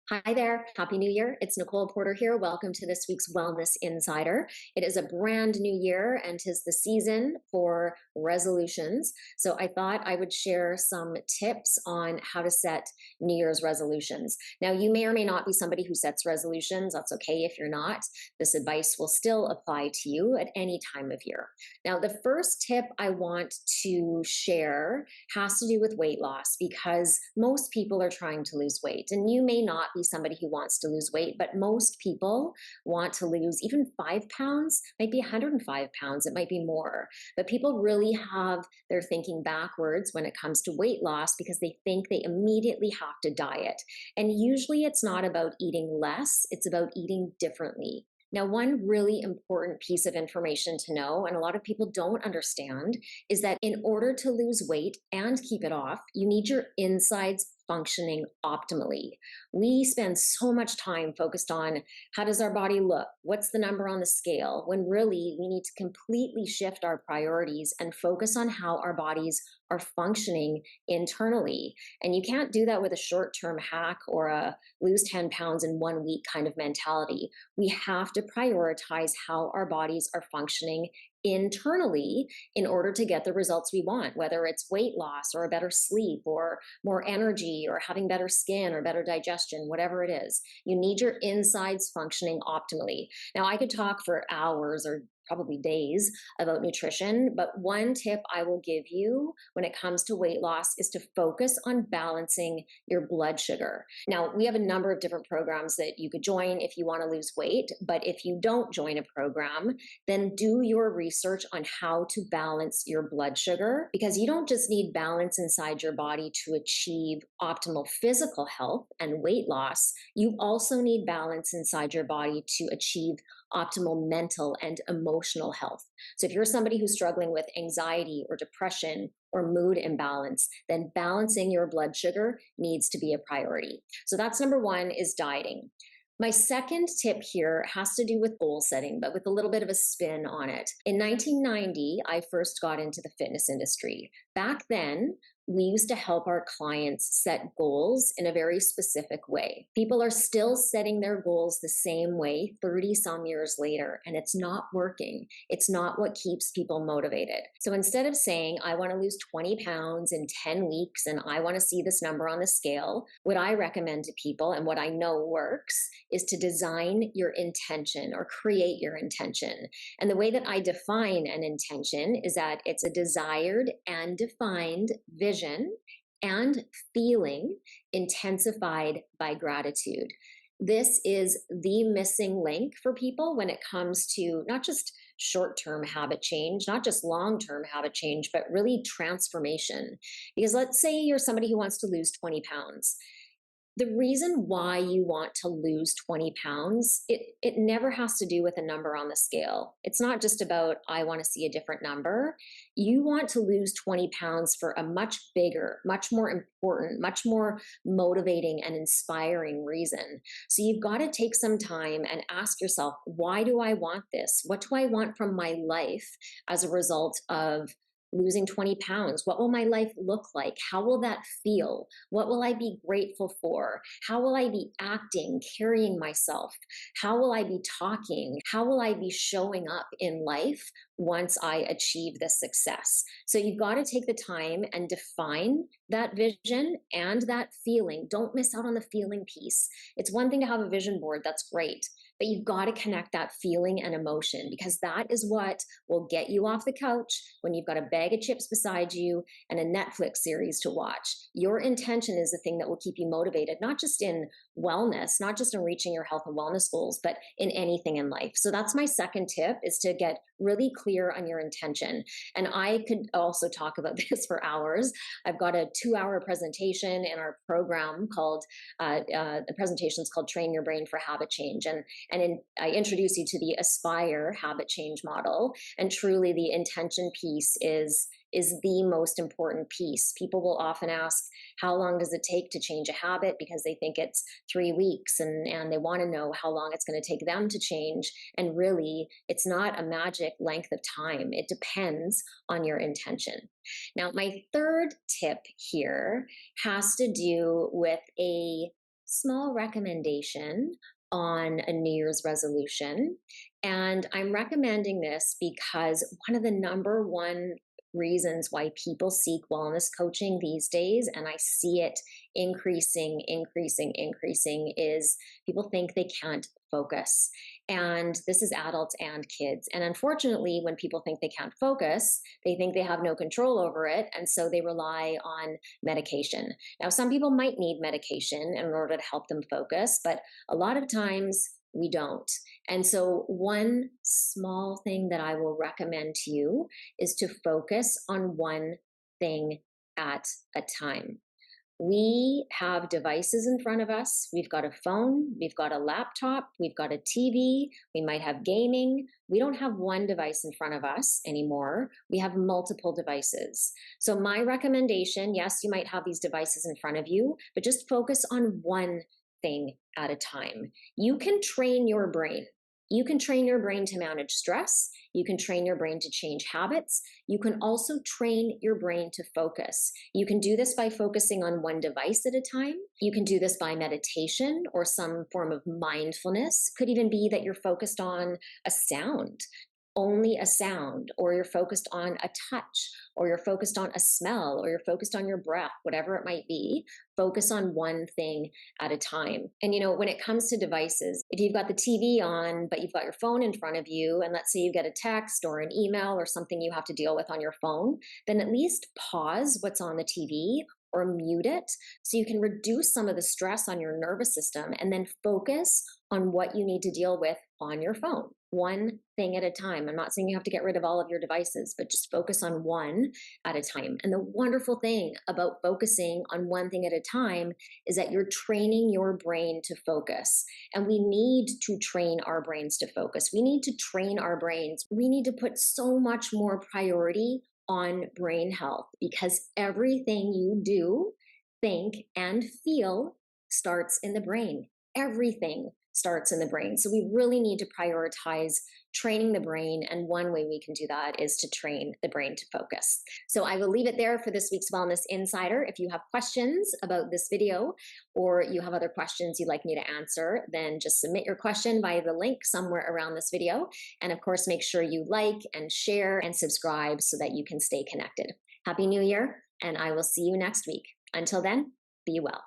Hi there. Happy New Year. It's Nicole Porter here. Welcome to this week's Wellness Insider. It is a brand new year and 'tis the season for resolutions. So I thought I would share some tips on how to set New Year's resolutions. Now, you may or may not be somebody who sets resolutions. That's okay if you're not. This advice will still apply to you at any time of year. Now, the first tip I want to share has to do with weight loss because most people are trying to lose weight. And you may not be somebody who wants to lose weight, but most people want to lose even 5 pounds, might be 105 pounds, it might be more. But people really have their thinking backwards when it comes to weight loss because they think they immediately have to diet. And usually it's not about eating less, it's about eating differently. Now, one really important piece of information to know, and a lot of people don't understand, is that in order to lose weight and keep it off, you need your insides functioning optimally. We spend so much time focused on how does our body look? What's the number on the scale? When really we need to completely shift our priorities and focus on how our bodies are functioning internally. And you can't do that with a short term hack or a lose 10 pounds in 1 week kind of mentality. We have to prioritize how our bodies are functioning internally in order to get the results we want, whether it's weight loss or a better sleep or more energy or having better skin or better digestion, whatever it is. You need your insides functioning optimally. Now, I could talk for hours or probably days about nutrition, but one tip I will give you when it comes to weight loss is to focus on balancing your blood sugar. Now, we have a number of different programs that you could join if you want to lose weight, but if you don't join a program, then do your research on how to balance your blood sugar because you don't just need balance inside your body to achieve optimal physical health and weight loss. You also need balance inside your body to achieve optimal mental and emotional health. So if you're somebody who's struggling with anxiety or depression or mood imbalance, then balancing your blood sugar needs to be a priority. So that's number one is dieting. My second tip here has to do with goal setting, but with a little bit of a spin on it. In 1990, I first got into the fitness industry. Back then, we used to help our clients set goals in a very specific way. People are still setting their goals the same way 30 some years later, and it's not working. It's not what keeps people motivated. So instead of saying, I want to lose 20 pounds in 10 weeks and I want to see this number on the scale, what I recommend to people and what I know works is to design your intention or create your intention. And the way that I define an intention is that it's a desired and defined vision and feeling intensified by gratitude. This is the missing link for people when it comes to not just short term habit change, not just long term habit change, but really transformation. Because let's say you're somebody who wants to lose 20 pounds. The reason why you want to lose 20 pounds, it never has to do with a number on the scale. It's not just about, I want to see a different number. You want to lose 20 pounds for a much bigger, much more important, much more motivating and inspiring reason. So you've got to take some time and ask yourself, why do I want this? What do I want from my life as a result of losing 20 pounds? What will my life look like? How will that feel? What will I be grateful for? How will I be acting, carrying myself? How will I be talking? How will I be showing up in life once I achieve this success? So you've got to take the time and define that vision and that feeling. Don't miss out on the feeling piece. It's one thing to have a vision board, that's great, but you've got to connect that feeling and emotion because that is what will get you off the couch when you've got a bag of chips beside you and a Netflix series to watch. Your intention is the thing that will keep you motivated, not just in wellness, not just in reaching your health and wellness goals, but in anything in life. So that's my second tip, is to get really clear on your intention. And I could also talk about this for hours. I've got a 2-hour presentation in our program called, the presentation is called Train Your Brain for Habit Change. I introduce you to the Aspire habit change model. And truly the intention piece is the most important piece. People will often ask, how long does it take to change a habit? Because they think it's 3 weeks and they want to know how long it's going to take them to change. And really, it's not a magic length of time. It depends on your intention. Now, my third tip here has to do with a small recommendation on a New Year's resolution. And I'm recommending this because one of the number one reasons why people seek wellness coaching these days, and I see it increasing, is people think they can't focus. And this is adults and kids. And unfortunately, when people think they can't focus, they think they have no control over it. And so they rely on medication. Now, some people might need medication in order to help them focus, but a lot of times we don't. And so, one small thing that I will recommend to you is to focus on one thing at a time. We have devices in front of us. We've got a phone, we've got a laptop, we've got a TV, we might have gaming. We don't have one device in front of us anymore. We have multiple devices. So, my recommendation, yes, you might have these devices in front of you, but just focus on one thing at a time. You can train your brain. You can train your brain to manage stress. You can train your brain to change habits. You can also train your brain to focus. You can do this by focusing on one device at a time. You can do this by meditation or some form of mindfulness. Could even be that you're focused on a sound, only a sound, or you're focused on a touch, or you're focused on a smell, or you're focused on your breath, whatever it might be. Focus on one thing at a time. And when it comes to devices, if you've got the TV on, but you've got your phone in front of you, and let's say you get a text or an email or something you have to deal with on your phone, then at least pause what's on the TV or mute it so you can reduce some of the stress on your nervous system and then focus on what you need to deal with on your phone. One thing at a time. I'm not saying you have to get rid of all of your devices, but just focus on one at a time. And the wonderful thing about focusing on one thing at a time is that you're training your brain to focus. And we need to train our brains to focus. We need to train our brains. We need to put so much more priority on brain health because everything you do, think, and feel starts in the brain. Everything starts in the brain. So we really need to prioritize training the brain. And one way we can do that is to train the brain to focus. So I will leave it there for this week's Wellness Insider. If you have questions about this video or you have other questions you'd like me to answer, then just submit your question via the link somewhere around this video. And of course, make sure you like and share and subscribe so that you can stay connected. Happy New Year, and I will see you next week. Until then, be well.